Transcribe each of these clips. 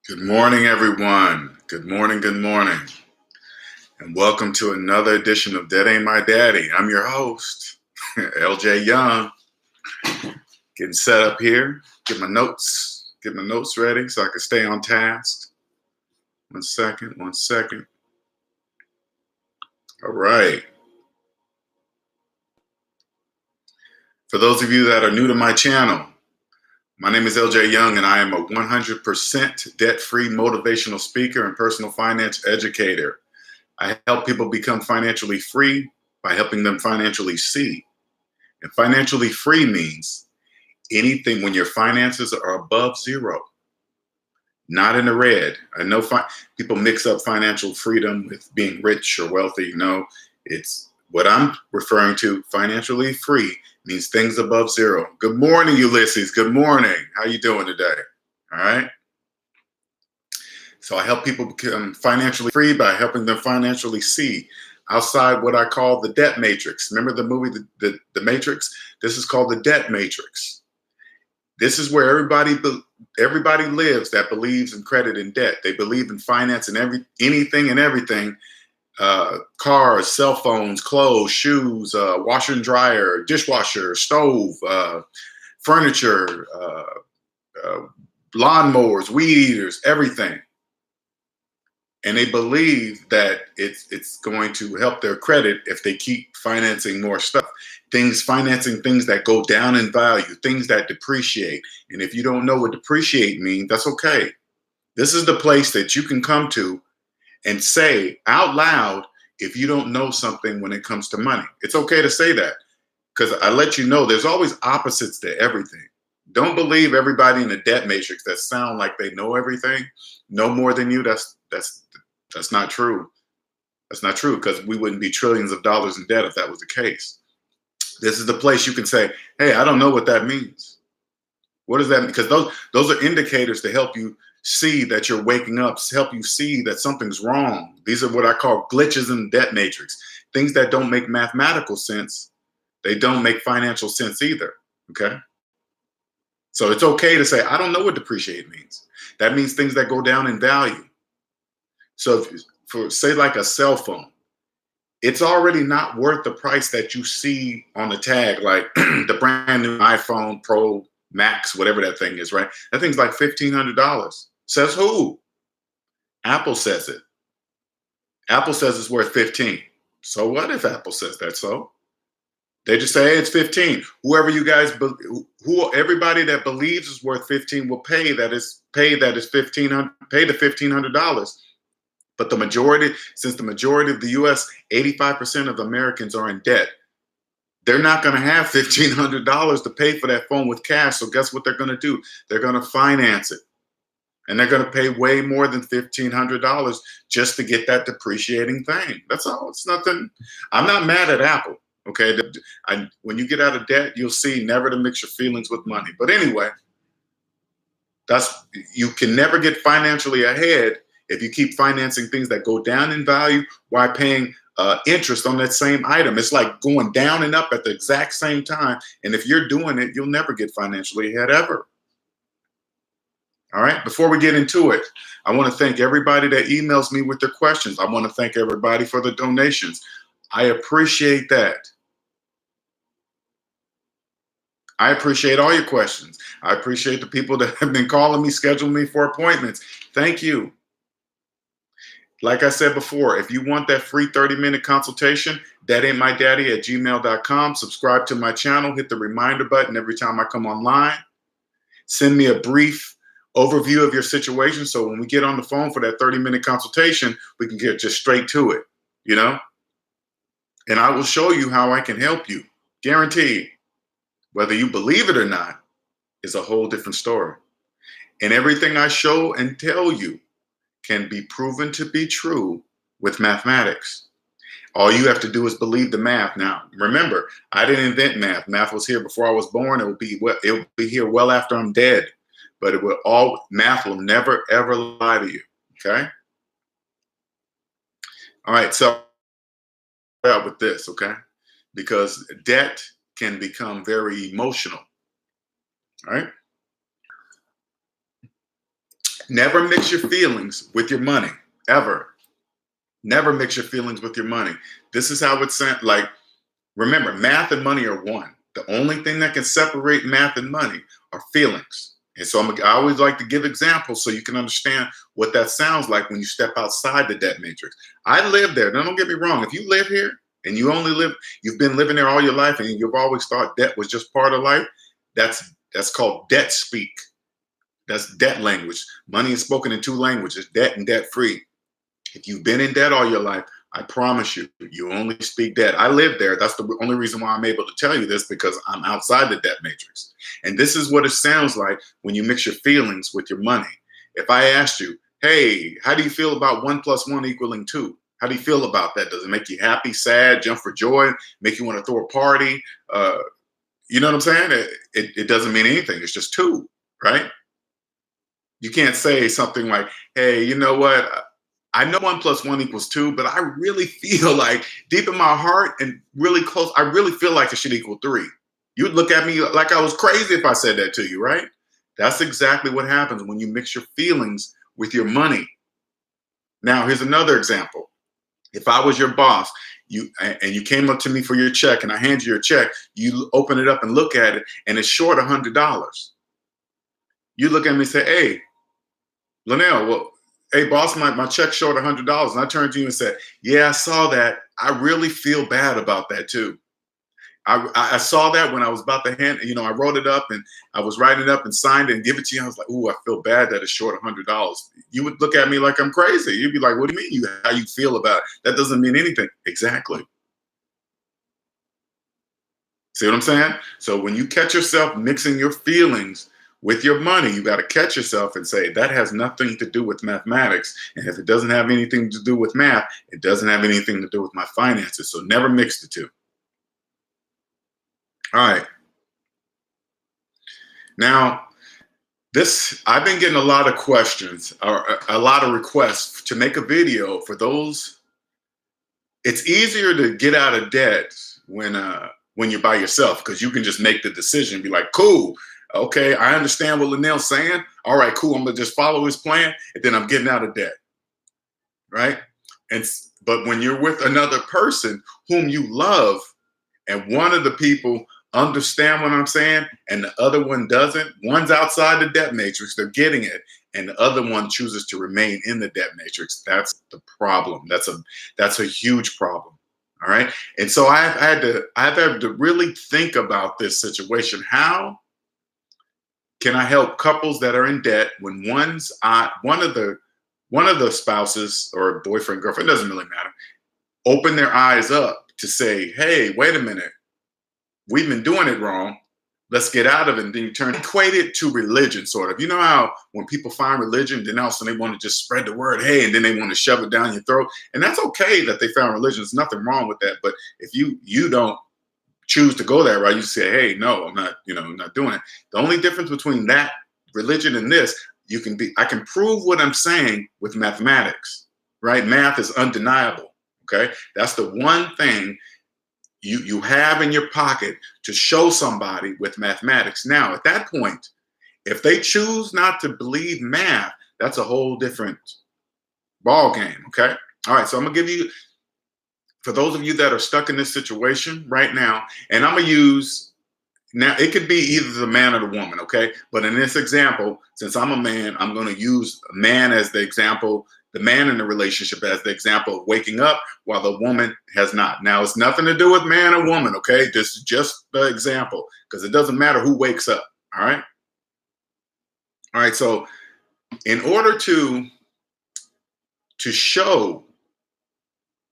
Good morning, everyone. Good morning, and welcome to another edition of Debt Ain't My Daddy. I'm your host, LJ Young, getting set up here, get my notes ready so I can stay on task. One second. All right. For those of you that are new to my channel, my name is LJ Young, and I am a 100% debt-free motivational speaker and personal finance educator. I help people become financially free by helping them financially see. And financially free means anything when your finances are above zero, not in the red. I know people mix up financial freedom with being rich or wealthy. No, it's what I'm referring to. Financially free means things above zero. Good morning, Ulysses. Good morning. How you doing today? All right. So I help people become financially free by helping them financially see outside what I call the debt matrix. Remember the movie, The Matrix? This is called the debt matrix. This is where everybody lives that believes in credit and debt. They believe in finance and anything and everything. Cars, cell phones, clothes, shoes, washer and dryer, dishwasher, stove, furniture, lawnmowers, weed eaters, everything. And they believe that it's going to help their credit if they keep financing more stuff. Financing things that go down in value, things that depreciate. And if you don't know what depreciate means, that's okay. This is the place that you can come to and say out loud if you don't know something when it comes to money. It's okay to say that, because I let you know there's always opposites to everything. Don't believe everybody in the debt matrix that sound like they know everything, know more than you. That's not true. That's not true, because we wouldn't be trillions of dollars in debt if that was the case. This is the place you can say, hey, I don't know what that means. What does that mean? Because those are indicators to help you see that you're waking up, help you see that something's wrong. These are what I call glitches in the debt matrix. Things that don't make mathematical sense. They don't make financial sense either, okay? So it's okay to say, I don't know what depreciate means. That means things that go down in value. So for say like a cell phone, it's already not worth the price that you see on the tag, like the brand new iPhone Pro Max, whatever that thing is, right? That thing's like $1,500. Says who? Apple says it. Apple says it's worth 15. So what if Apple says that? So they just say, hey, it's 15. Whoever you guys, everybody that believes is worth 15 will pay that is $1,500, pay the $1,500. But since the majority of the US, 85% of Americans are in debt, they're not going to have $1,500 to pay for that phone with cash. So guess what they're going to do? They're going to finance it. And they're going to pay way more than $1,500 just to get that depreciating thing. That's all. It's nothing. I'm not mad at Apple. Okay. When you get out of debt, you'll see never to mix your feelings with money. But anyway, you can never get financially ahead if you keep financing things that go down in value while paying interest on that same item. It's like going down and up at the exact same time. And if you're doing it, you'll never get financially ahead ever. All right. Before we get into it, I want to thank everybody that emails me with their questions. I want to thank everybody for the donations. I appreciate that. I appreciate all your questions. I appreciate the people that have been calling me, scheduling me for appointments. Thank you. Like I said before, if you want that free 30-minute consultation, DebtAintMyDaddy@gmail.com. Subscribe to my channel. Hit the reminder button every time I come online. Send me a brief overview of your situation, so when we get on the phone for that 30-minute consultation, we can get just straight to it, you know? And I will show you how I can help you. Guaranteed. Whether you believe it or not is a whole different story. And everything I show and tell you can be proven to be true with mathematics. All you have to do is believe the math. Now, remember, I didn't invent math. Math was here before I was born. It will be here well after I'm dead. But math will never, ever lie to you, okay? All right, so out with this, okay? Because debt can become very emotional, all right? Never mix your feelings with your money, ever. Never mix your feelings with your money. This is how it's sent. Like, remember, math and money are one. The only thing that can separate math and money are feelings. And so I always like to give examples so you can understand what that sounds like when you step outside the debt matrix. I live there. Now, don't get me wrong. If you live here and you've been living there all your life and you've always thought debt was just part of life, that's called debt speak. That's debt language. Money is spoken in two languages, debt and debt free. If you've been in debt all your life, I promise you, you only speak debt. I live there. That's the only reason why I'm able to tell you this, because I'm outside the debt matrix. And this is what it sounds like when you mix your feelings with your money. If I asked you, hey, how do you feel about 1 + 1 = 2? How do you feel about that? Does it make you happy, sad, jump for joy, make you want to throw a party? You know what I'm saying? It doesn't mean anything. It's just two, right? You can't say something like, hey, you know what? I know 1 + 1 = 2, but I really feel like deep in my heart and really close, I really feel like it should equal 3. You'd look at me like I was crazy if I said that to you, right? That's exactly what happens when you mix your feelings with your money. Now, here's another example. If I was your boss, you came up to me for your check and I hand you your check, you open it up and look at it and it's short $100. You look at me and say, hey, Linnell, well, hey, boss, my check's short $100. And I turned to you and said, yeah, I saw that. I really feel bad about that too. I saw that when I was about to hand, I wrote it up and I was writing it up and signed it and give it to you. I was like, ooh, I feel bad that it's short $100. You would look at me like I'm crazy. You'd be like, what do you mean how you feel about it? That doesn't mean anything. Exactly. See what I'm saying? So when you catch yourself mixing your feelings with your money, you got to catch yourself and say, that has nothing to do with mathematics. And if it doesn't have anything to do with math, it doesn't have anything to do with my finances. So never mix the two. All right. Now, I've been getting a lot of questions or a lot of requests to make a video for those. It's easier to get out of debt when you're by yourself, because you can just make the decision, be like, cool. Okay, I understand what Linnell's saying. All right, cool. I'm gonna just follow his plan, and then I'm getting out of debt, right? But when you're with another person whom you love, and one of the people understand what I'm saying, and the other one doesn't, one's outside the debt matrix, they're getting it, and the other one chooses to remain in the debt matrix. That's the problem. That's a huge problem. All right, and so I've had to really think about this situation. How can I help couples that are in debt when one of the spouses or boyfriend, girlfriend, doesn't really matter, open their eyes up to say, hey, wait a minute, we've been doing it wrong. Let's get out of it. And then you equate it to religion, sort of. You know how when people find religion, then also they want to just spread the word, hey, and then they want to shove it down your throat. And that's okay that they found religion. There's nothing wrong with that. But if you don't choose to go that route, you say, hey, no, I'm not doing it. The only difference between that religion and this, I can prove what I'm saying with mathematics, right? Math is undeniable. Okay. That's the one thing you have in your pocket to show somebody with mathematics. Now, at that point, if they choose not to believe math, that's a whole different ball game. Okay. All right. So I'm gonna give you, for those of you that are stuck in this situation right now, and I'm gonna use, now it could be either the man or the woman, okay? But in this example, since I'm a man, I'm gonna use a man as the example, the man in the relationship as the example of waking up while the woman has not. Now, it's nothing to do with man or woman, okay? This is just the example, because it doesn't matter who wakes up, all right? All right, so in order to show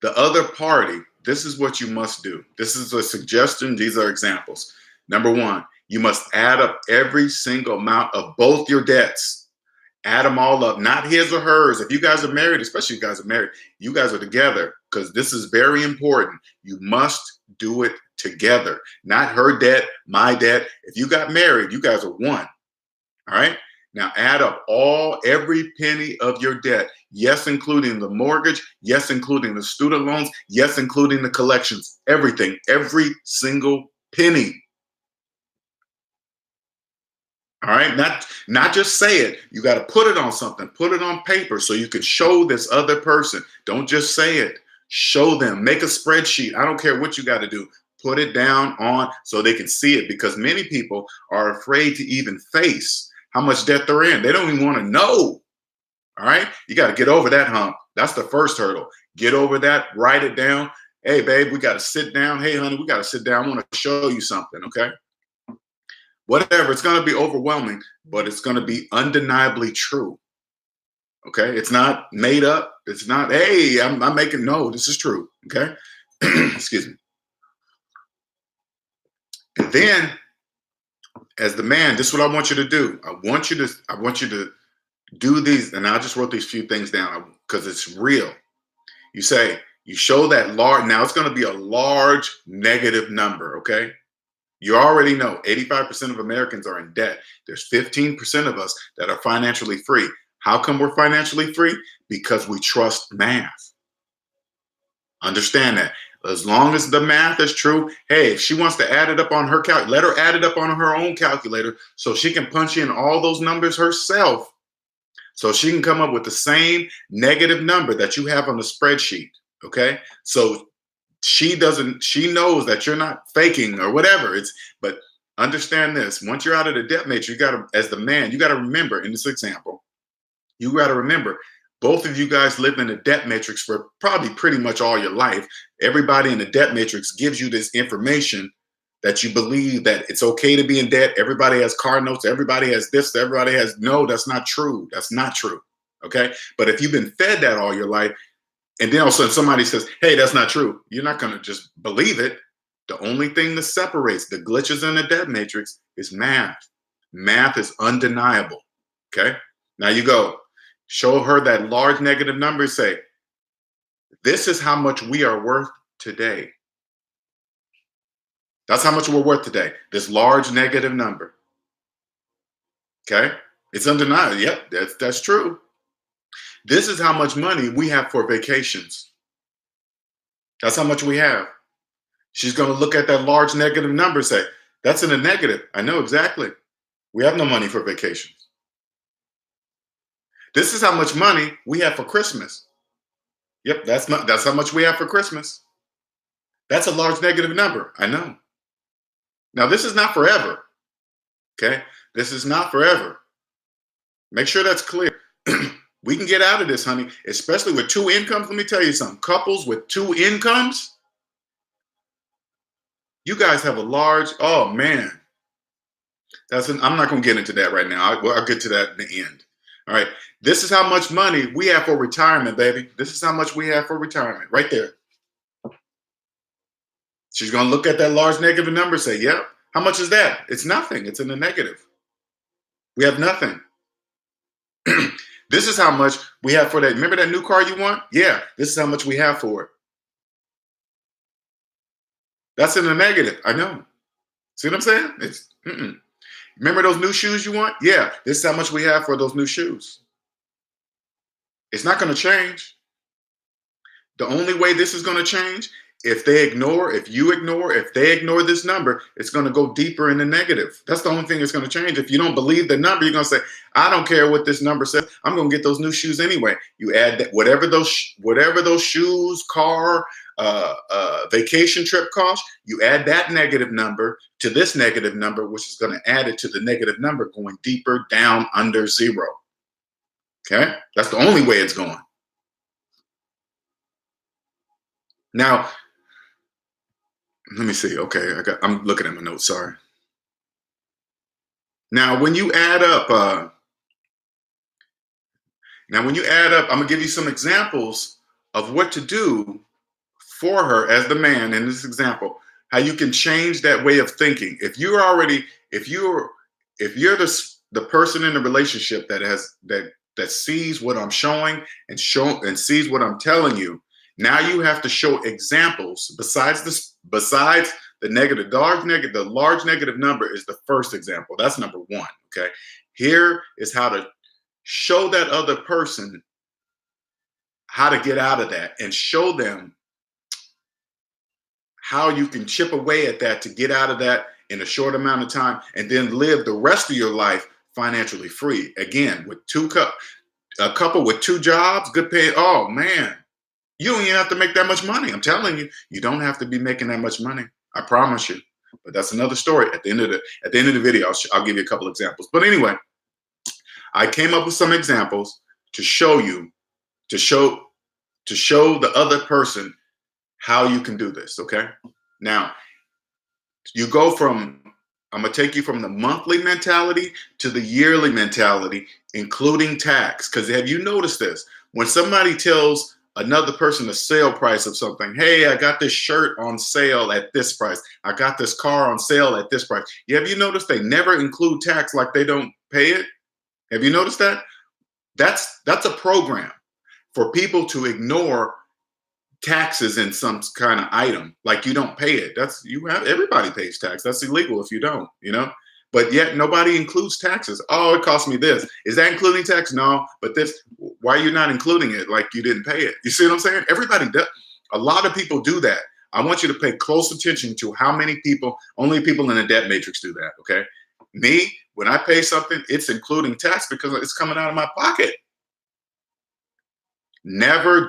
the other party, this is what you must do. This is a suggestion. These are examples. Number one, you must add up every single amount of both your debts. Add them all up, not his or hers. If you guys are married, especially if you guys are married, you guys are together, because this is very important. You must do it together, not her debt, my debt. If you got married, you guys are one. All right. Now add up every penny of your debt. Yes, including the mortgage. Yes, including the student loans. Yes, including the collections. Everything, every single penny. All right, not just say it. You got to put it on something. Put it on paper so you can show this other person. Don't just say it. Show them. Make a spreadsheet. I don't care what you got to do. Put it down on so they can see it, because many people are afraid to even face how much debt they're in. They don't even want to know. All right, you got to get over that hump. That's the first hurdle. Get over that. Write it down. Hey, babe, we got to sit down. Hey, honey, we got to sit down. I want to show you something. Okay. Whatever, it's going to be overwhelming, but it's going to be undeniably true. Okay, it's not made up. It's not, hey, I'm making, no, this is true. Okay. Excuse me. And then, as the man, this is what I want you to do. I want you to do these, and I just wrote these few things down because it's real. You say, you show that large, now it's going to be a large negative number. Okay. You already know 85% of Americans are in debt. There's 15% of us that are financially free. How come we're financially free? Because we trust math. Understand that. As long as the math is true, hey, if she wants to add it up on her calculator, let her add it up on her own calculator so she can punch in all those numbers herself. So she can come up with the same negative number that you have on the spreadsheet. Okay. So she knows that you're not faking or whatever. But understand this. Once you're out of the debt matrix, you got to, as the man, you got to remember in this example, you got to remember both of you guys lived in a debt matrix for probably pretty much all your life. Everybody in the debt matrix gives you this information that you believe that it's okay to be in debt. Everybody has car notes. Everybody has this. Everybody has, no, that's not true. That's not true. Okay. But if you've been fed that all your life, and then all of a sudden somebody says, hey, that's not true, you're not going to just believe it. The only thing that separates the glitches in the debt matrix is math. Math is undeniable. Okay. Now you go show her that large negative number. Say, this is how much we are worth today. That's how much we're worth today. This large negative number. Okay. It's undeniable. Yep. That's true. This is how much money we have for vacations. That's how much we have. She's going to look at that large negative number and say, that's in the negative. I know exactly. We have no money for vacations. This is how much money we have for Christmas. Yep, that's how much we have for Christmas. That's a large negative number. I know. Now, this is not forever. Okay? This is not forever. Make sure that's clear. We can get out of this, honey, especially with two incomes. Let me tell you something. Couples with two incomes, you guys have a large, oh man. I'm not going to get into that right now. I'll get to that in the end. All right. This is how much money we have for retirement, baby. This is how much we have for retirement right there. She's going to look at that large negative number and say, yep. How much is that? It's nothing. It's in the negative. We have nothing. This is how much we have for that. Remember that new car you want? Yeah, this is how much we have for it. That's in the negative. I know. See what I'm saying? Remember those new shoes you want? Yeah, this is how much we have for those new shoes. It's not going to change. The only way this is going to change, if they ignore this number, it's going to go deeper in the negative. That's the only thing that's going to change. If you don't believe the number, you're going to say, I don't care what this number says. I'm going to get those new shoes anyway. You add that, whatever those shoes, car, vacation trip cost, you add that negative number to this negative number, which is going to add it to the negative number, going deeper down under zero. Okay? That's the only way it's going. Now, let me see. Okay, I'm looking at my notes. Sorry. Now, when you add up, I'm gonna give you some examples of what to do for her as the man in this example. How you can change that way of thinking. If you're the person in the relationship that sees what I'm showing and sees what I'm telling you. Now you have to show examples besides the negative. The large negative number is the first example. That's number one. Okay. Here is how to show that other person how to get out of that and show them how you can chip away at that to get out of that in a short amount of time and then live the rest of your life financially free. Again, with a couple with 2 jobs, good pay. Oh man, you don't even have to make that much money. I'm telling you, you don't have to be making that much money. I promise you. But that's another story. At the end of the video, I'll give you a couple examples. But anyway, I came up with some examples to show you, to show the other person how you can do this. Okay. Now, you go from, I'm going to take you from the monthly mentality to the yearly mentality, including tax. Because have you noticed this? When somebody tells another person the sale price of something, hey, I got this shirt on sale at this price. I got this car on sale at this price. Have you noticed they never include tax, like they don't pay it? Have you noticed that? That's a program for people to ignore taxes in some kind of item, like you don't pay it. Everybody pays tax. That's illegal if you don't, but yet nobody includes taxes. Oh, it cost me this. Is that including tax? No, but this, why are you not including it? Like you didn't pay it. You see what I'm saying? Everybody does. A lot of people do that. I want you to pay close attention to how many people, only people in the debt matrix do that. Okay. Me, when I pay something, it's including tax because it's coming out of my pocket. Never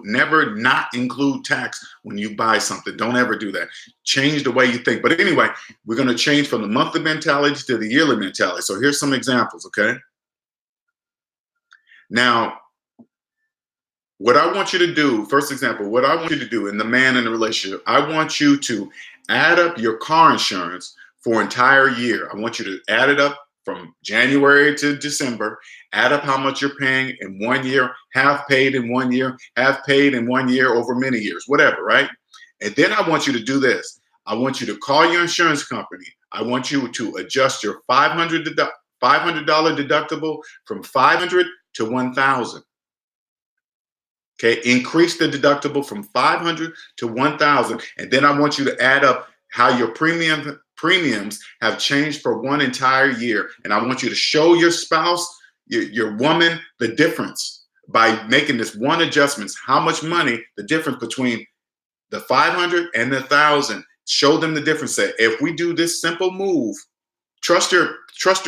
never not include tax when you buy something. Don't ever do that. Change the way you think. But anyway, we're going to change from the monthly mentality to the yearly mentality. So here's some examples, okay? Now, what I want you to do, first example, what I want you to do in the man in the relationship, I want you to add up your car insurance for an entire year. I want you to add it up from January to December, add up how much you're paying in 1 year, have paid in 1 year, have paid in 1 year over many years, whatever, right? And then I want you to do this. I want you to call your insurance company. I want you to adjust your $500 deductible from $500 to $1,000. Okay, increase the deductible from $500 to $1,000. And then I want you to add up how your premiums have changed for one entire year. And I want you to show your spouse, your woman, the difference by making this one adjustment. How much money, the difference between the 500 and the 1,000. Show them the difference. Say, if we do this simple move, trust your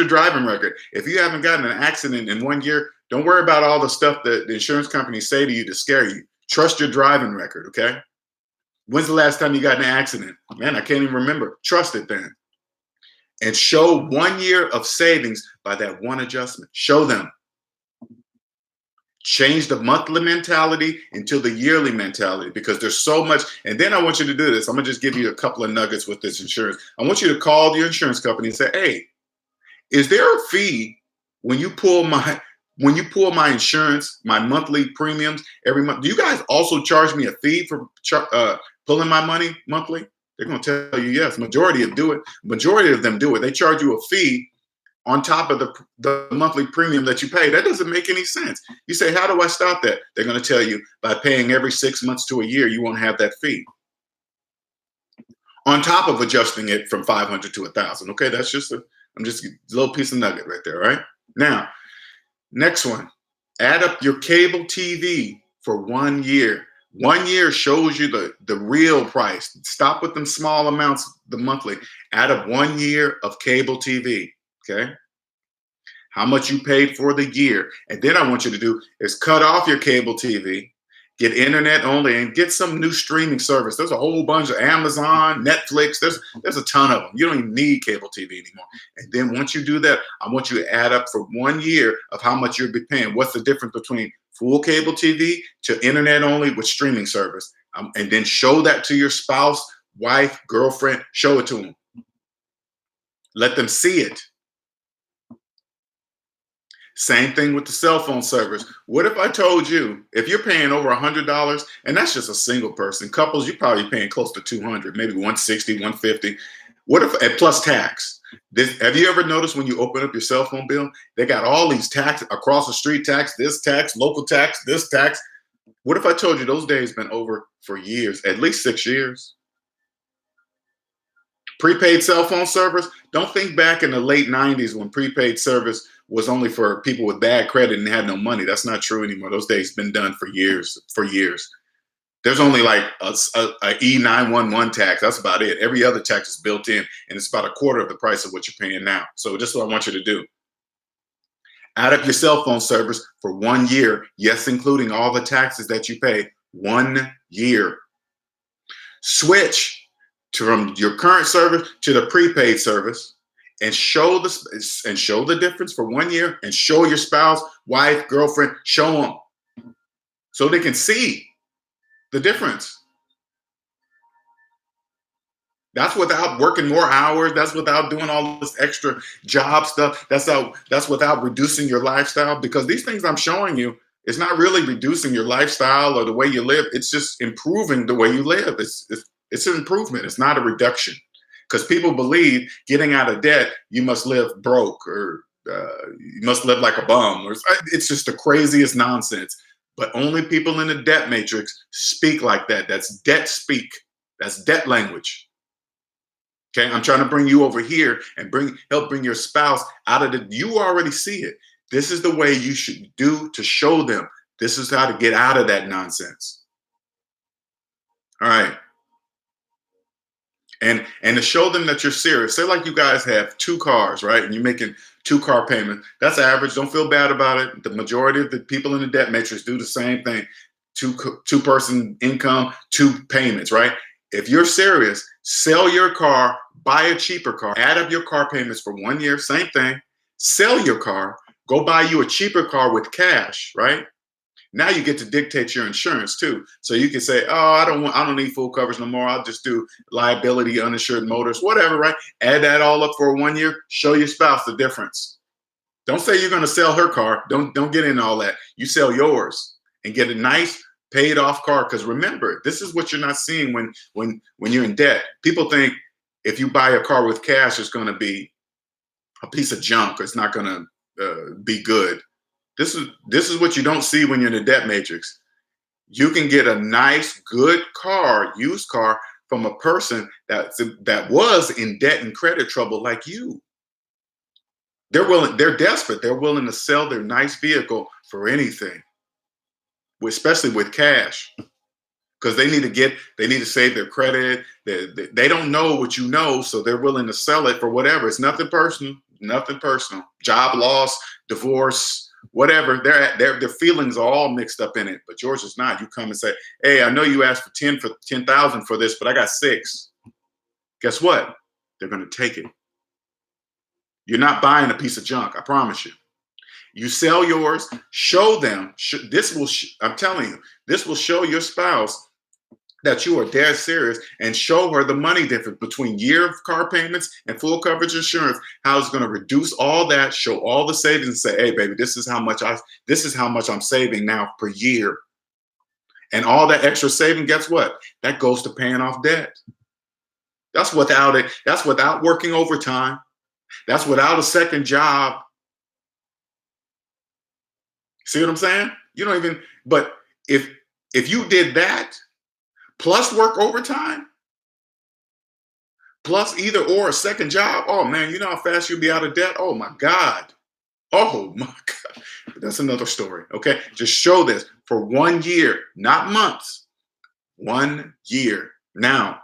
driving record. If you haven't gotten an accident in 1 year, don't worry about all the stuff that the insurance companies say to you to scare you. Trust your driving record, okay? When's the last time you got in an accident? Man, I can't even remember. Trust it then. And show 1 year of savings by that one adjustment. Show them. Change the monthly mentality into the yearly mentality because there's so much. And then I want you to do this. I'm going to just give you a couple of nuggets with this insurance. I want you to call your insurance company and say, hey, is there a fee when you pull my insurance, my monthly premiums every month? Do you guys also charge me a fee for pulling my money monthly? They're going to tell you yes. Majority of them do it. They charge you a fee on top of the monthly premium that you pay. That doesn't make any sense. You say, how do I stop that? They're going to tell you by paying every 6 months to a year, you won't have that fee. On top of adjusting it from 500 to 1,000. Okay, that's just a little piece of nugget right there, right? Now, next one, add up your cable TV for 1 year. 1 year shows you the real price. Stop with them small amounts, the monthly. Add up 1 year of cable TV, okay? How much you paid for the year. And then I want you to do is cut off your cable TV, get internet only, and get some new streaming service. There's a whole bunch of Amazon, Netflix. There's a ton of them. You don't even need cable TV anymore. And then once you do that, I want you to add up for 1 year of how much you'll be paying. What's the difference between full cable TV to internet only with streaming service? And then show that to your spouse, wife, girlfriend. Show it to them. Let them see it. Same thing with the cell phone service. What if I told you, if you're paying over $100, and that's just a single person, couples, you're probably paying close to 200, maybe 160, 150. What if, plus tax? Have you ever noticed when you open up your cell phone bill, they got all these tax, across the street tax, this tax, local tax, this tax. What if I told you those days been over for years, at least 6 years? Prepaid cell phone service. Don't think back in the late 90s when prepaid service was only for people with bad credit and had no money. That's not true anymore. Those days been done for years, There's only like a E911 tax. That's about it. Every other tax is built in, and it's about a quarter of the price of what you're paying now. So this is what I want you to do. Add up your cell phone service for 1 year. Yes, including all the taxes that you pay. 1 year. Switch from your current service to the prepaid service and show the difference for 1 year, and show your spouse, wife, girlfriend, show them so they can see the difference. That's without working more hours. That's without doing all this extra job stuff. That's without reducing your lifestyle, because these things I'm showing you, it's not really reducing your lifestyle or the way you live. It's just improving the way you live. It's an improvement. It's not a reduction, because people believe getting out of debt, you must live broke, or you must live like a bum. Or it's just the craziest nonsense. But only people in the debt matrix speak like that. That's debt speak. That's debt language. Okay, I'm trying to bring you over here and help bring your spouse out of the, you already see it. This is the way you should do to show them. This is how to get out of that nonsense. All right. And to show them that you're serious. Say like you guys have 2 cars, right? And you're making 2 car payments. That's average. Don't feel bad about it. The majority of the people in the debt matrix do the same thing. Two person income, 2 payments, right? If you're serious, sell your car, buy a cheaper car, add up your car payments for 1 year, same thing. Sell your car, go buy you a cheaper car with cash, right? Now you get to dictate your insurance too. So you can say, oh, I don't need full coverage no more. I'll just do liability, uninsured motors, whatever, right? Add that all up for 1 year, show your spouse the difference. Don't say you're going to sell her car. Don't get into all that. You sell yours and get a nice paid off car. Because remember, this is what you're not seeing when you're in debt. People think if you buy a car with cash, it's going to be a piece of junk. It's not going to be good. This is what you don't see when you're in the debt matrix. You can get a nice, good car, used car, from a person that was in debt and credit trouble like you. They're desperate. They're willing to sell their nice vehicle for anything, especially with cash, because they need to save their credit. They don't know what you know, so they're willing to sell it for whatever. It's nothing personal. Job loss, divorce, whatever. Their feelings are all mixed up in it, but yours is not. You come and say, hey, I know you asked for 10,000 for this, but I got 6. Guess what? They're going to take it. You're not buying a piece of junk. I promise you. You sell yours, show them. I'm telling you, this will show your spouse that you are dead serious, and show her the money difference between year of car payments and full coverage insurance, how it's going to reduce all that, show all the savings, and say, hey, baby, this is how much I'm saving now per year. And all that extra saving, guess what? That goes to paying off debt. That's without it. That's without working overtime. That's without a second job. See what I'm saying? You don't even, but if you did that, plus work overtime, plus either or a second job, oh man, you know how fast you'll be out of debt? Oh my God. Oh my God. That's another story. Okay. Just show this for 1 year, not months. 1 year. Now,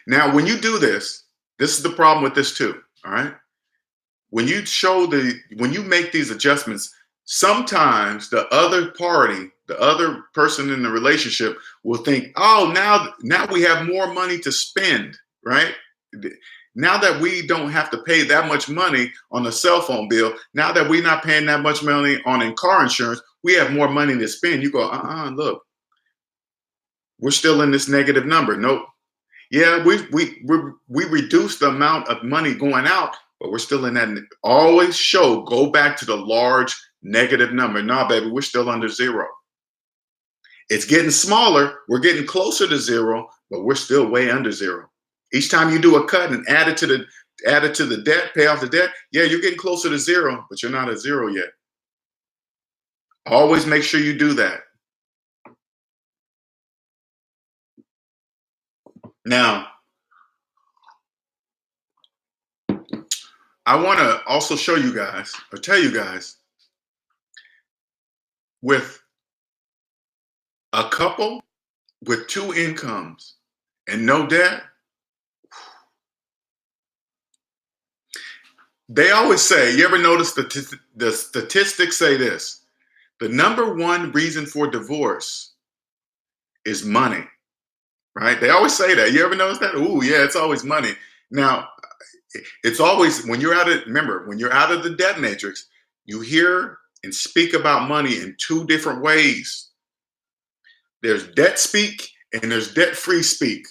when you do this is the problem with this too. All right. When you make these adjustments, sometimes the other party, the other person in the relationship will think, oh, now we have more money to spend, right? Now that we don't have to pay that much money on the cell phone bill, now that we're not paying that much money on car insurance, we have more money to spend. You go, look, we're still in this negative number. Nope. Yeah, we reduced the amount of money going out, but we're still in that. Always go back to the large negative number. Nah, baby, we're still under 0. It's getting smaller. We're getting closer to 0, but we're still way under 0. Each time you do a cut and add it to the debt, pay off the debt, yeah, you're getting closer to 0, but you're not at 0 yet. Always make sure you do that. Now, I want to also show you guys, or tell you guys, with A couple with two incomes and no debt, they always say, you ever notice the statistics say this? The number one reason for divorce is money, right? They always say that. You ever notice that? Ooh, yeah, it's always money. Now, it's always, when you're out of, remember, when you're out of the debt matrix, you hear and speak about money in two different ways. There's debt speak and there's debt free speak.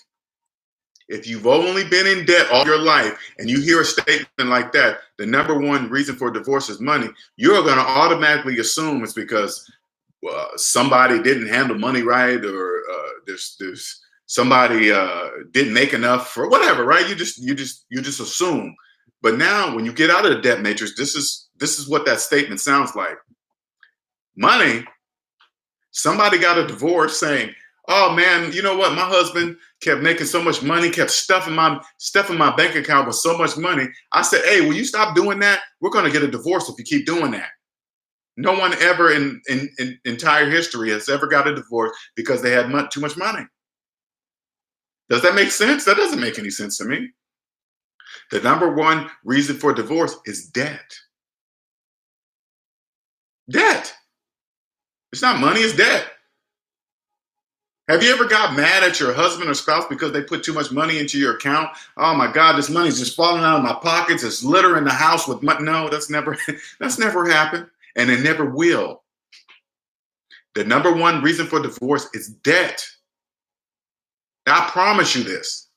If you've only been in debt all your life and you hear a statement like that, the number one reason for divorce is money, you're going to automatically assume it's because somebody didn't handle money right, or there's somebody didn't make enough for whatever, right? You just assume. But now when you get out of the debt matrix, this is what that statement sounds like. Money, somebody got a divorce saying, oh man, you know what? My husband kept making so much money, kept stuffing my bank account with so much money. I said, hey, will you stop doing that? We're going to get a divorce if you keep doing that. No one ever in entire history has ever got a divorce because they had too much money. Does that make sense? That doesn't make any sense to me. The number one reason for divorce is debt. Debt. It's not money, it's debt. Have you ever got mad at your husband or spouse because they put too much money into your account? Oh my God, this money's just falling out of my pockets. It's litter in the house with money. No, that's never happened. And it never will. The number one reason for divorce is debt. I promise you this.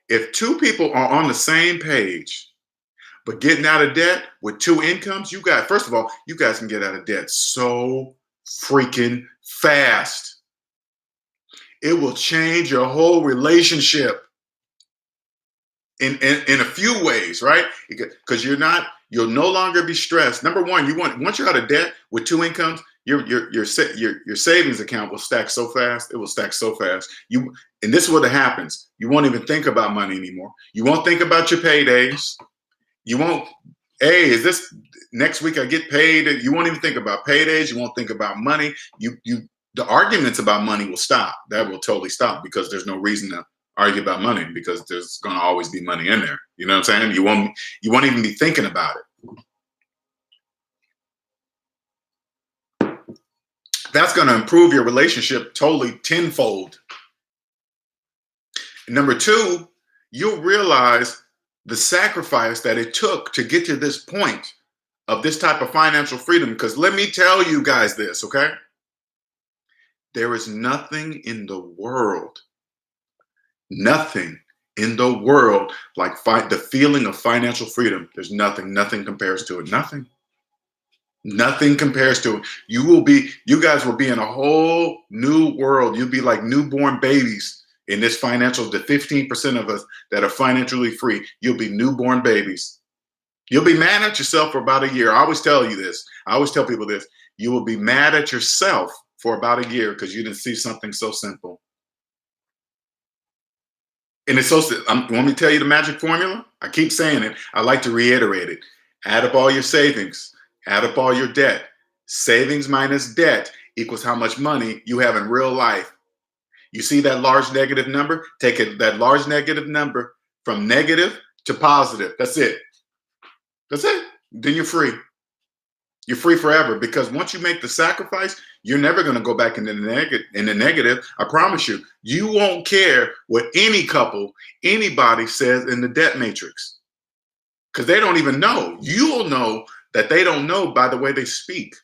If two people are on the same page, but getting out of debt with two incomes, first of all, you guys can get out of debt so freaking fast. It will change your whole relationship in a few ways, right? Because you'll no longer be stressed. Number one, once you're out of debt with two incomes, your savings account will stack so fast. It will stack so fast. And this is what happens. You won't even think about money anymore. You won't think about your paydays. You won't, hey, is this next week I get paid? You won't even think about paydays. You won't think about money. The arguments about money will stop. That will totally stop because there's no reason to argue about money because there's going to always be money in there. You know what I'm saying? You won't even be thinking about it. That's going to improve your relationship totally tenfold. Number two, you'll realize the sacrifice that it took to get to this point of this type of financial freedom. Because let me tell you guys this, okay? There is nothing in the world like the feeling of financial freedom. There's nothing compares to it. Nothing compares to it. You guys will be in a whole new world. You'll be like newborn babies in this the 15% of us that are financially free. You'll be newborn babies. You'll be mad at yourself for about a year. I always tell you this. I always tell people this. You will be mad at yourself for about a year because you didn't see something so simple. And it's want me to tell you the magic formula? I keep saying it. I like to reiterate it. Add up all your savings. Add up all your debt. Savings minus debt equals how much money you have in real life. You see that large negative number? Take that large negative number from negative to positive. That's it. That's it. Then you're free. You're free forever because once you make the sacrifice, you're never going to go back in the negative. I promise you. You won't care what anybody says in the debt matrix because they don't even know. You'll know that they don't know by the way they speak.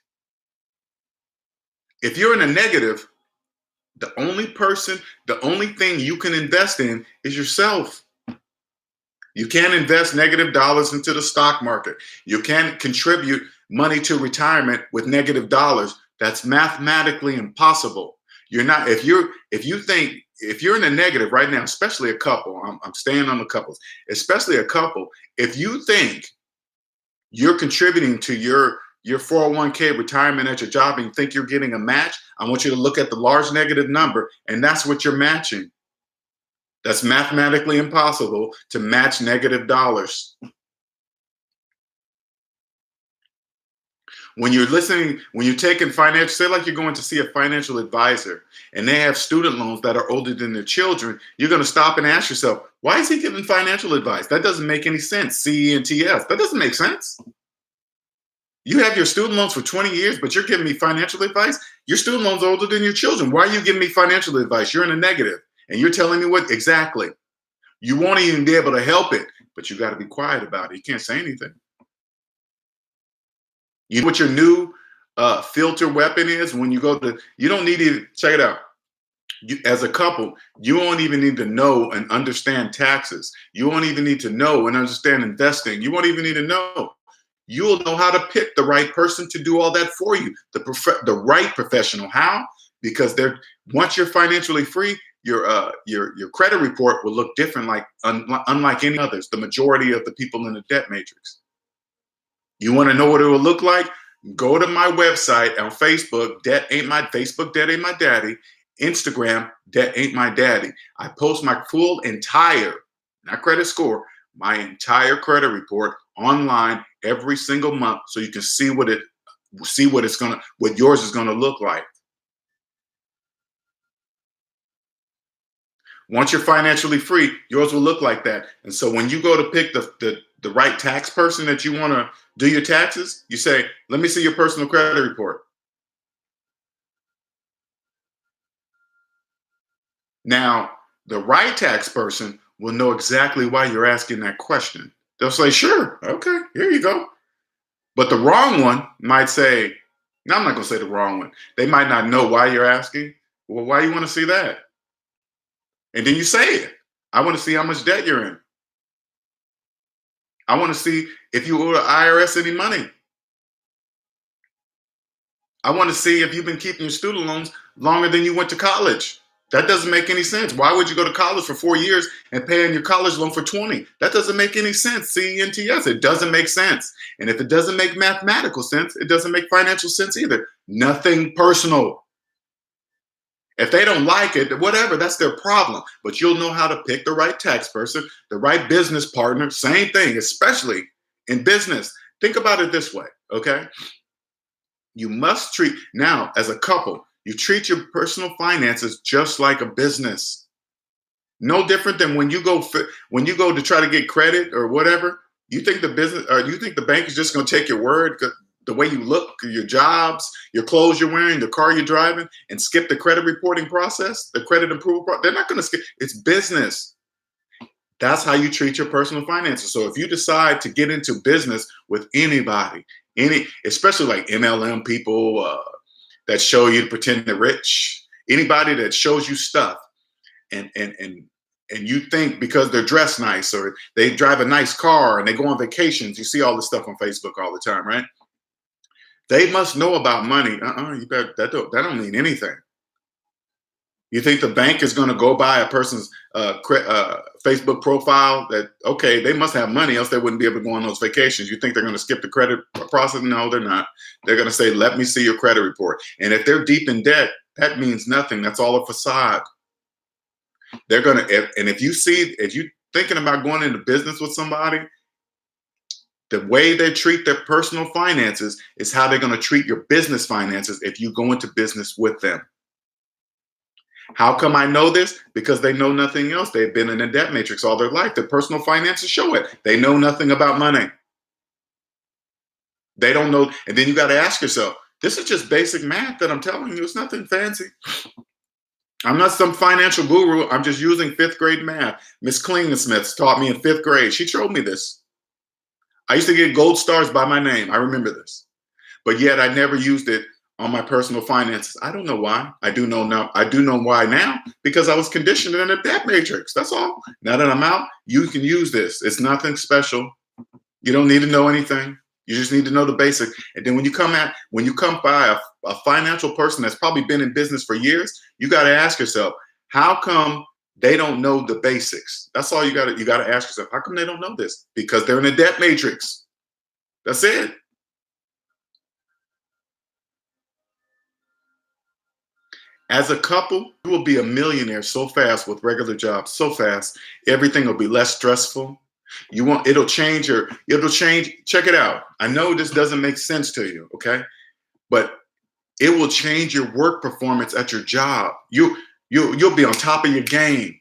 If you're in a negative, the only thing you can invest in is yourself. You can't invest negative dollars into the stock market. You can't contribute money to retirement with negative dollars. That's mathematically impossible. You're not, if you're in a negative right now, especially a couple, I'm staying on the couples, especially a couple, if you think you're contributing to your 401k retirement at your job and you think you're getting a match, I want you to look at the large negative number and that's what you're matching. That's mathematically impossible to match negative dollars. When you're listening, when you're taking financial, say like you're going to see a financial advisor and they have student loans that are older than their children, you're going to stop and ask yourself, why is he giving financial advice? That doesn't make any sense. CENTS. That doesn't make sense. You have your student loans for 20 years, but you're giving me financial advice? Your student loans are older than your children. Why are you giving me financial advice? You're in a negative. And you're telling me what exactly? You won't even be able to help it, but you got to be quiet about it. You can't say anything. You know what your new filter weapon is when you go to, you don't need to, check it out. You, as a couple, you won't even need to know and understand taxes. You won't even need to know and understand investing. You won't even need to know. You'll know how to pick the right person to do all that for you. The right professional. How? Because they're, once you're financially free, your credit report will look different, like unlike any others. The majority of the people in the debt matrix. You want to know what it will look like? Go to my website on Facebook, Debt Ain't My Daddy, Instagram, Debt Ain't My Daddy. I post my full entire, not credit score, my entire credit report online every single month, so you can see what yours is gonna look like. Once you're financially free, yours will look like that. And so when you go to pick the right tax person that you want to do your taxes, you say, let me see your personal credit report. Now, the right tax person will know exactly why you're asking that question. They'll say, sure, okay, here you go. But the wrong one might say, no, I'm not going to say the wrong one. They might not know why you're asking. Well, why do you want to see that? And then you say it. I want to see how much debt you're in. I want to see if you owe the IRS any money. I want to see if you've been keeping your student loans longer than you went to college. That doesn't make any sense. Why would you go to college for 4 years and paying your college loan for 20? That doesn't make any sense. CENTS, it doesn't make sense. And if it doesn't make mathematical sense, it doesn't make financial sense either. Nothing personal. If they don't like it, whatever, that's their problem. But you'll know how to pick the right tax person, the right business partner, same thing, especially in business. Think about it this way, okay? You must treat, now as a couple, you treat your personal finances just like a business. No different than when you go to try to get credit or whatever. You think the business, or you think the bank is just going to take your word, the way you look, your jobs, your clothes you're wearing, the car you're driving, and skip the credit reporting process, the credit approval process? They're not going to skip. It's business. That's how you treat your personal finances. So if you decide to get into business with anybody, especially like MLM people that show you to pretend they're rich, anybody that shows you stuff, and you think because they're dressed nice or they drive a nice car and they go on vacations, you see all this stuff on Facebook all the time, right? They must know about money. You better, that don't mean anything. You think the bank is going to go by a person's Facebook profile that, okay, they must have money, else they wouldn't be able to go on those vacations. You think they're going to skip the credit process? No, they're not. They're going to say, let me see your credit report. And if they're deep in debt, that means nothing. That's all a facade. They're going to, and if you're thinking about going into business with somebody, the way they treat their personal finances is how they're going to treat your business finances if you go into business with them. How come I know this? Because they know nothing else. They've been in a debt matrix all their life. Their personal finances show it. They know nothing about money. They don't know. And then you got to ask yourself, this is just basic math that I'm telling you. It's nothing fancy. I'm not some financial guru. I'm just using 5th grade math. Miss Klingensmith taught me in 5th grade. She showed me this. I used to get gold stars by my name. I remember this. But yet I never used it on my personal finances. I don't know why. I do know now. I do know why now, because I was conditioned in a debt matrix. That's all. Now that I'm out, you can use this. It's nothing special. You don't need to know anything. You just need to know the basic. And then when you come by a financial person that's probably been in business for years, you got to ask yourself, how come they don't know the basics? That's all you got to ask yourself. How come they don't know this? Because they're in a debt matrix. That's it. As a couple, you will be a millionaire so fast with regular jobs, so fast. Everything will be less stressful. It'll change check it out. I know this doesn't make sense to you, okay? But it will change your work performance at your job. You'll be on top of your game.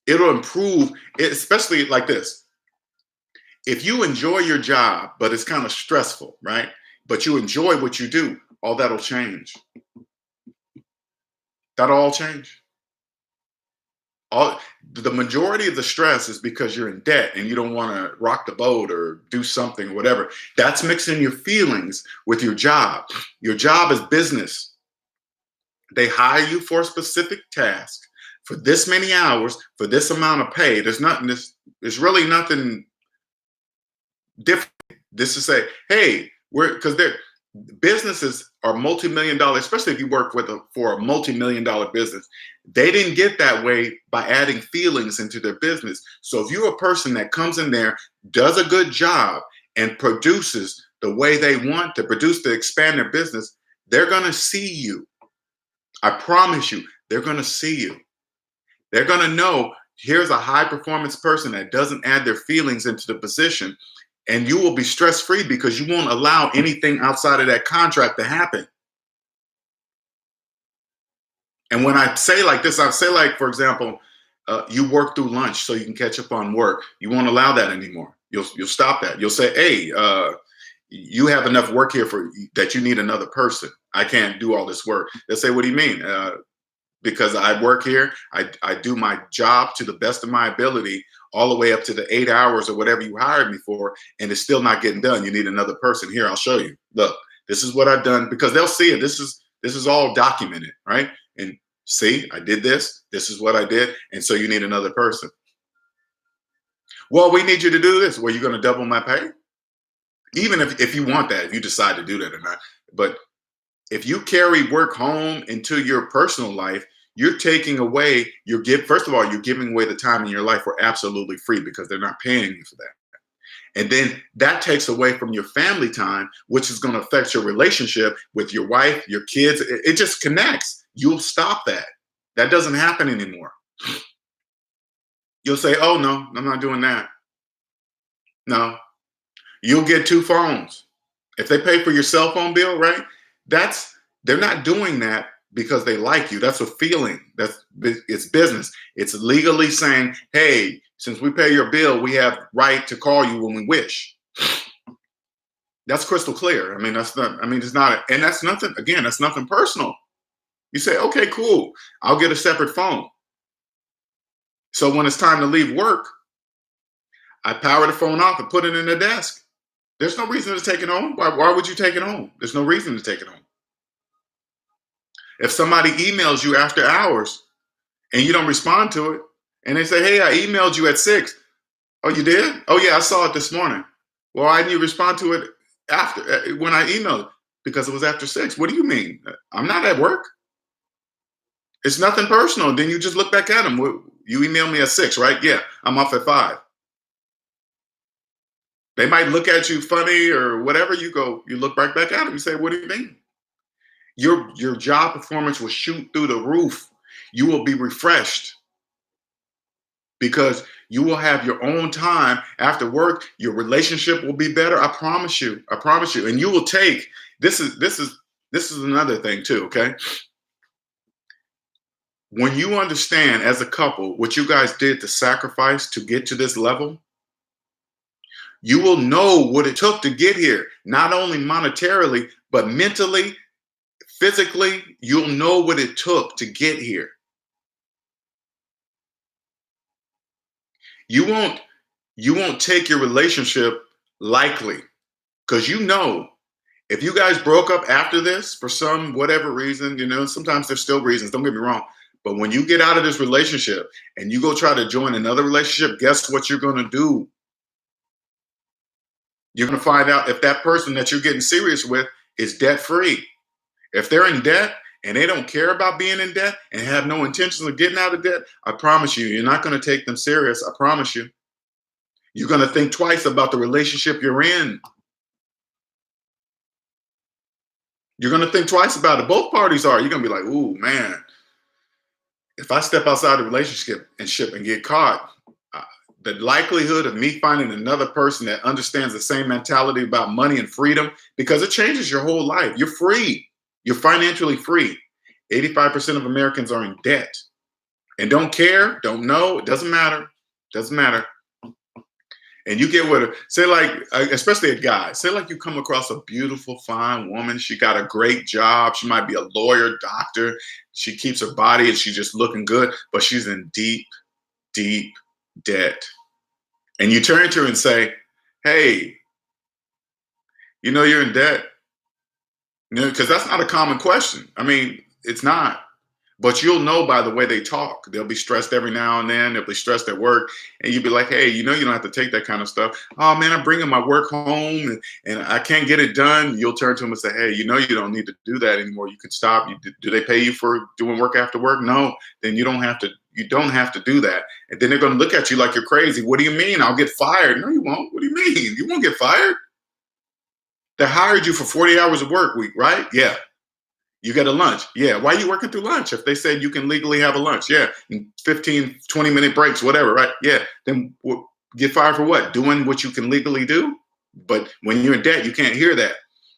It'll improve, especially like this. If you enjoy your job, but it's kind of stressful, right? But you enjoy what you do, all that'll change. That'll all change. The majority of the stress is because you're in debt and you don't want to rock the boat or do something or whatever. That's mixing your feelings with your job. Your job is business. They hire you for a specific task for this many hours for this amount of pay. There's really nothing different. This is say, hey, because businesses are multi-million-dollar, especially if you work for a multi-million-dollar business. They didn't get that way by adding feelings into their business. So if you're a person that comes in there, does a good job, and produces the way they want to produce to expand their business, they're going to see you. I promise you, they're going to see you. They're going to know, here's a high-performance person that doesn't add their feelings into the position. And you will be stress-free because you won't allow anything outside of that contract to happen. And when I say like this, I say like, for example, you work through lunch so you can catch up on work. You won't allow that anymore. You'll stop that. You'll say, hey, you have enough work here that you need another person. I can't do all this work. They'll say, what do you mean? Because I work here, I do my job to the best of my ability, all the way up to the 8 hours or whatever you hired me for, and it's still not getting done. You need another person. Here, I'll show you. Look, this is what I've done, because they'll see it. This is all documented, right? And see, I did this. This is what I did, and so you need another person. Well, we need you to do this. Well, you're going to double my pay? Even if you want that, if you decide to do that or not. But if you carry work home into your personal life, you're taking away, first of all, you're giving away the time in your life for absolutely free because they're not paying you for that. And then that takes away from your family time, which is going to affect your relationship with your wife, your kids. It just connects. You'll stop that. That doesn't happen anymore. You'll say, oh, no, I'm not doing that. No. You'll get 2 phones. If they pay for your cell phone bill, right? They're not doing that because they like you. That's a feeling. It's business. It's legally saying, hey, since we pay your bill, we have right to call you when we wish. That's crystal clear. And that's nothing, again, that's nothing personal. You say, okay, cool. I'll get a separate phone. So when it's time to leave work, I power the phone off and put it in the desk. There's no reason to take it home. Why would you take it home? There's no reason to take it home. If somebody emails you after hours and you don't respond to it, and they say, hey, I emailed you at 6. Oh, you did? Oh, yeah, I saw it this morning. Well, why didn't you respond to it when I emailed it? Because it was after 6. What do you mean? I'm not at work. It's nothing personal. Then you just look back at them. You emailed me at 6, right? Yeah, I'm off at 5. They might look at you funny or whatever. You look right back at them. You say, what do you mean? Your job performance will shoot through the roof. You will be refreshed because you will have your own time after work. Your relationship will be better. I promise you. I promise you. And you will take, this is another thing too, okay? When you understand as a couple what you guys did to sacrifice to get to this level, you will know what it took to get here, not only monetarily, but mentally, physically. You'll know what it took to get here. You won't take your relationship lightly, because you know if you guys broke up after this for some whatever reason, sometimes there's still reasons, don't get me wrong. But when you get out of this relationship and you go try to join another relationship, guess what you're going to do? You're going to find out if that person that you're getting serious with is debt free. If they're in debt and they don't care about being in debt and have no intentions of getting out of debt, I promise you, you're not going to take them serious. I promise you. You're going to think twice about the relationship you're in. You're going to think twice about it. Both parties are. You're going to be like, ooh, man, if I step outside the relationship and get caught, the likelihood of me finding another person that understands the same mentality about money and freedom, because it changes your whole life. You're free. You're financially free. 85% of Americans are in debt and don't care, don't know. It doesn't matter. Doesn't matter. And you get with her, say like, especially a guy, say like you come across a beautiful, fine woman. She got a great job. She might be a lawyer, doctor. She keeps her body and she's just looking good, but she's in deep, deep debt. And you turn to her and say, hey, you know you're in debt? You know, because that's not a common question. I mean, it's not. But you'll know by the way they talk. They'll be stressed every now and then. They'll be stressed at work. And you'll be like, hey, you know you don't have to take that kind of stuff. Oh, man, I'm bringing my work home and I can't get it done. You'll turn to them and say, hey, you know you don't need to do that anymore. You can stop. Do they pay you for doing work after work? No. Then you don't have to. You don't have to do that. And then they're going to look at you like you're crazy. What do you mean? I'll get fired. No, you won't. What do you mean? You won't get fired. They hired you for 40 hours of work week, right? Yeah. You get a lunch. Yeah. Why are you working through lunch? If they said you can legally have a lunch. Yeah. 15, 20-minute breaks, whatever, right? Yeah. Then get fired for what? Doing what you can legally do? But when you're in debt, you can't hear that.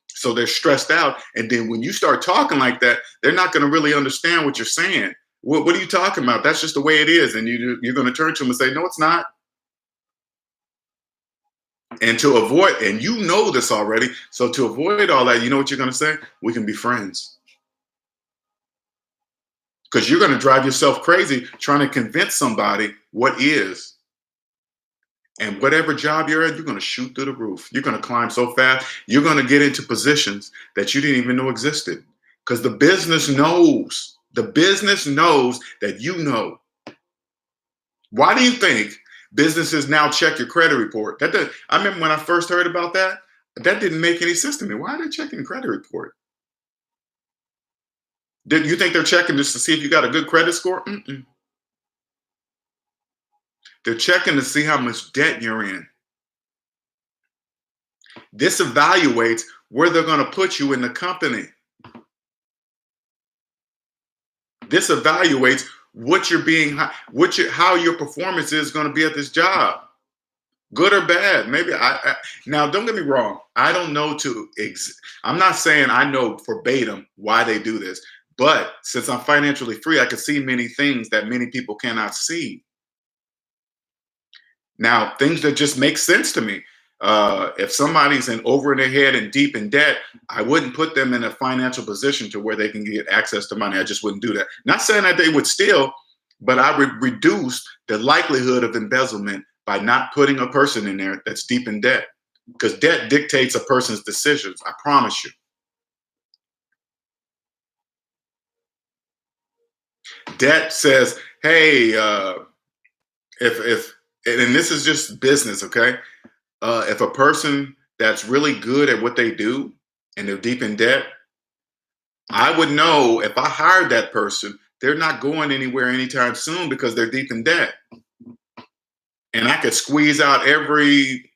So they're stressed out. And then when you start talking like that, they're not going to really understand what you're saying. What are you talking about? That's just the way it is. And you're going to turn to them and say, no, it's not. And to avoid, and you know this already. So to avoid all that, you know what you're going to say? We can be friends. Because you're going to drive yourself crazy trying to convince somebody what is. And whatever job you're at, you're going to shoot through the roof. You're going to climb so fast. You're going to get into positions that you didn't even know existed. Because the business knows. The business knows that you know. Why do you think businesses now check your credit report? I remember when I first heard about that, that didn't make any sense to me. Why are they checking the credit report? Did you think they're checking just to see if you got a good credit score? Mm-mm. They're checking to see how much debt you're in. This evaluates where they're going to put you in the company. This evaluates how your performance is going to be at this job. Good or bad. Maybe now don't get me wrong. I don't know I'm not saying I know verbatim why they do this. But since I'm financially free, I can see many things that many people cannot see. Now, things that just make sense to me. If somebody's over their head and deep in debt, I wouldn't put them in a financial position to where they can get access to money. I just wouldn't do that. Not saying that they would steal, but I would reduce the likelihood of embezzlement by not putting a person in there that's deep in debt. Because debt dictates a person's decisions. I promise you. Debt says, hey, if and this is just business, okay? If a person that's really good at what they do and they're deep in debt, I would know if I hired that person, they're not going anywhere anytime soon because they're deep in debt. And I could squeeze out every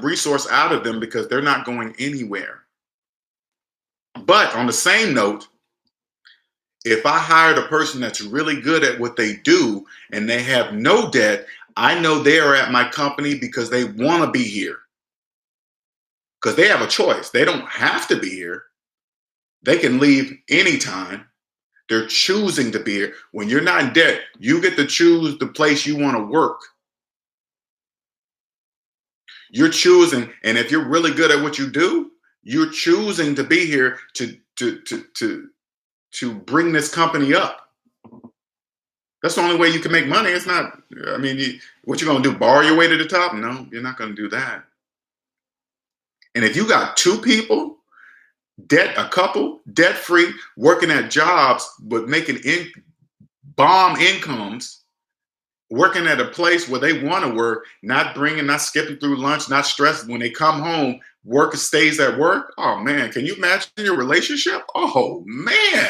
resource out of them because they're not going anywhere. But on the same note, if I hired a person that's really good at what they do and they have no debt, I know they are at my company because they want to be here. Because they have a choice. They don't have to be here. They can leave anytime. They're choosing to be here. When you're not in debt, you get to choose the place you want to work. You're choosing, and if you're really good at what you do, you're choosing to be here to bring this company up. That's the only way you can make money. It's not, I mean, what you're going to do, borrow your way to the top? No, you're not going to do that. And if you got two people, a couple, debt-free, working at jobs, but making bomb incomes, working at a place where they want to work, not skipping through lunch, not stressed when they come home, work stays at work. Oh man, can you imagine your relationship? Oh man.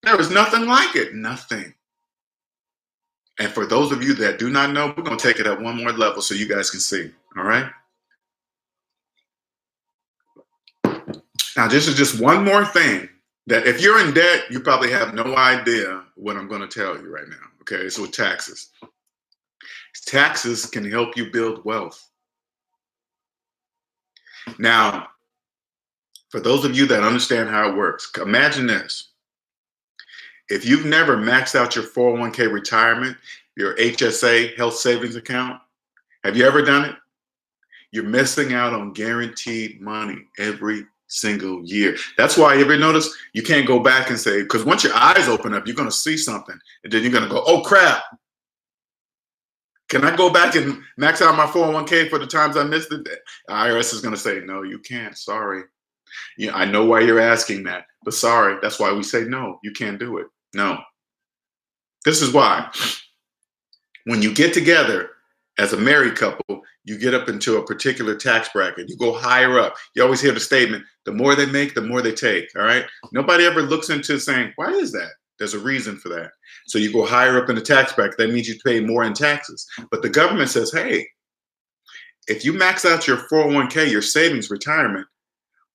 There is nothing like it. Nothing. And for those of you that do not know, we're going to take it at one more level so you guys can see. All right. Now, this is just one more thing that if you're in debt, you probably have no idea what I'm going to tell you right now. Okay, so with taxes. Taxes can help you build wealth. Now, for those of you that understand how it works, imagine this. If you've never maxed out your 401k retirement, your HSA health savings account, have you ever done it? You're missing out on guaranteed money every single year. That's why you ever notice you can't go back and say, because once your eyes open up, you're going to see something. And then you're going to go, oh, crap. Can I go back and max out my 401k for the times I missed it? The IRS is going to say, no, you can't. Sorry. Yeah, I know why you're asking that, but sorry. That's why we say, no, you can't do it. No. This is why. When you get together as a married couple, you get up into a particular tax bracket. You go higher up. You always hear the statement, the more they make, the more they take. All right. Nobody ever looks into saying, why is that? There's a reason for that. So you go higher up in the tax bracket. That means you pay more in taxes. But the government says, hey, if you max out your 401k, your savings retirement,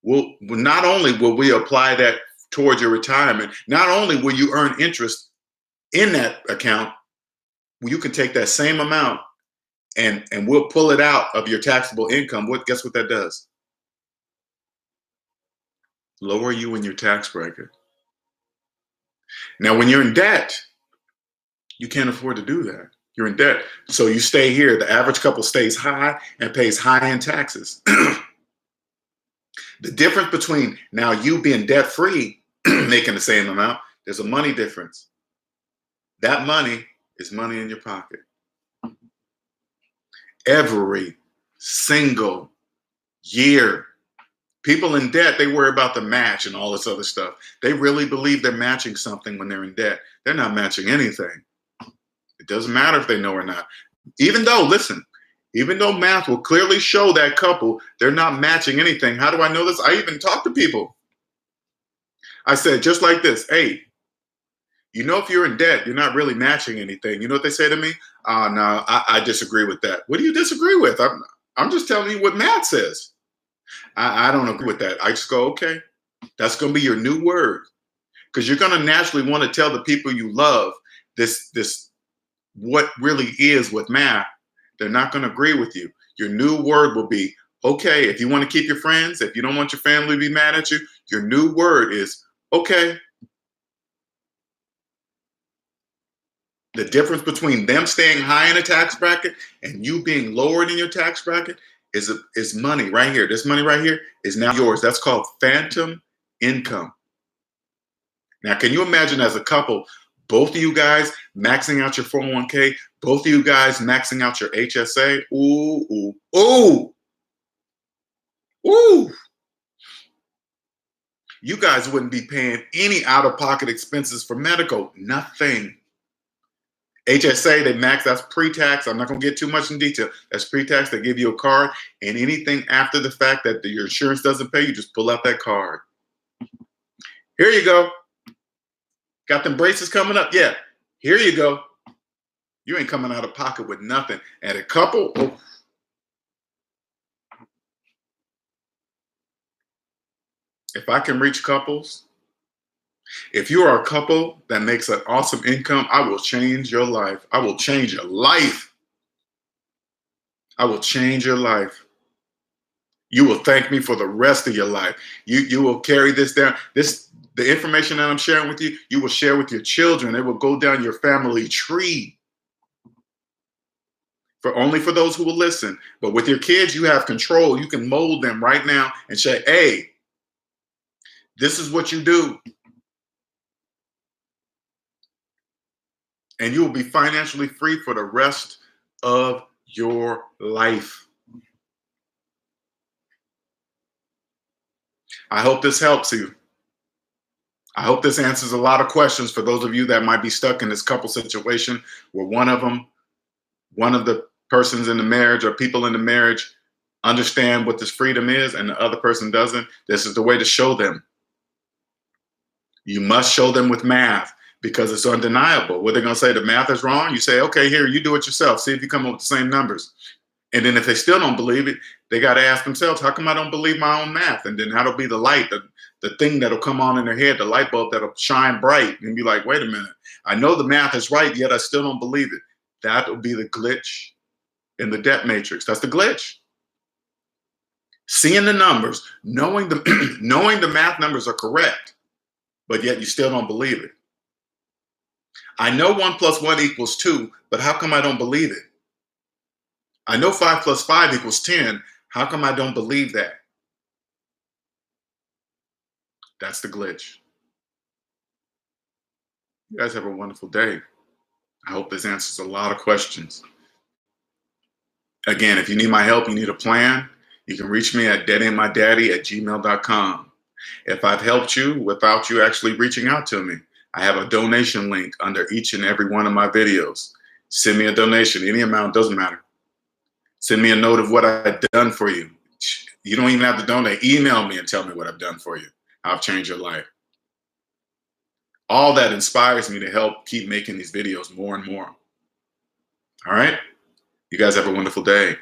not only will we apply that towards your retirement, not only will you earn interest in that account, you can take that same amount and we'll pull it out of your taxable income. Guess what that does? Lower you in your tax bracket. Now, when you're in debt, you can't afford to do that. You're in debt. So you stay here. The average couple stays high and pays high in taxes. The difference between now you being debt-free, making the same amount, there's a money difference. That money is money in your pocket. Every single year. People in debt, they worry about the match and all this other stuff. They really believe they're matching something when they're in debt. They're not matching anything. It doesn't matter if they know or not. Even though, listen, even though math will clearly show that couple, they're not matching anything. How do I know this? I even talk to people. I said, just like this, hey, you know, if you're in debt, you're not really matching anything. You know what they say to me? No, I disagree with that. What do you disagree with? I'm just telling you what math says. I don't agree with that. I just go, okay, that's going to be your new word. Because you're going to naturally want to tell the people you love this what really is with math. They're not going to agree with you. Your new word will be, okay, if you want to keep your friends, if you don't want your family to be mad at you, your new word is, okay. The difference between them staying high in a tax bracket and you being lowered in your tax bracket is money right here. This money right here is now yours. That's called phantom income. Now, can you imagine as a couple, both of you guys maxing out your 401k, both of you guys maxing out your HSA? Ooh, ooh, ooh, ooh. You guys wouldn't be paying any out-of-pocket expenses for medical, nothing. HSA, they max, that's pre-tax. I'm not going to get too much in detail. That's pre-tax. They give you a card, and anything after the fact that your insurance doesn't pay, you just pull out that card. Here you go. Got them braces coming up? Yeah. Here you go. You ain't coming out of pocket with nothing. And a couple, oh. If I can reach couples, if you are a couple that makes an awesome income, I will change your life. I will change your life. I will change your life. You will thank me for the rest of your life. You will carry this down. The information that I'm sharing with you, you will share with your children. It will go down your family tree. Only for those who will listen. But with your kids, you have control. You can mold them right now and say, hey, this is what you do. And you will be financially free for the rest of your life. I hope this helps you. I hope this answers a lot of questions for those of you that might be stuck in this couple situation where one of the persons in the marriage or people in the marriage understand what this freedom is and the other person doesn't. This is the way to show them. You must show them with math because it's undeniable. What they're going to say, the math is wrong. You say, okay, here, you do it yourself. See if you come up with the same numbers. And then if they still don't believe it, they got to ask themselves, how come I don't believe my own math? And then that'll be the light, the thing that'll come on in their head, the light bulb that'll shine bright and be like, wait a minute, I know the math is right, yet I still don't believe it. That will be the glitch in the debt matrix. That's the glitch. Seeing the numbers, knowing the knowing the math numbers are correct, but yet you still don't believe it. I know 1 + 1 = 2, but how come I don't believe it? I know 5 + 5 = 10. How come I don't believe that? That's the glitch. You guys have a wonderful day. I hope this answers a lot of questions. Again, if you need my help, you need a plan, you can reach me at DebtAintMyDaddy@gmail.com. If I've helped you without you actually reaching out to me, I have a donation link under each and every one of my videos. Send me a donation, any amount, doesn't matter. Send me a note of what I've done for you. You don't even have to donate. Email me and tell me what I've done for you. I've changed your life. All that inspires me to help keep making these videos more and more. All right? You guys have a wonderful day.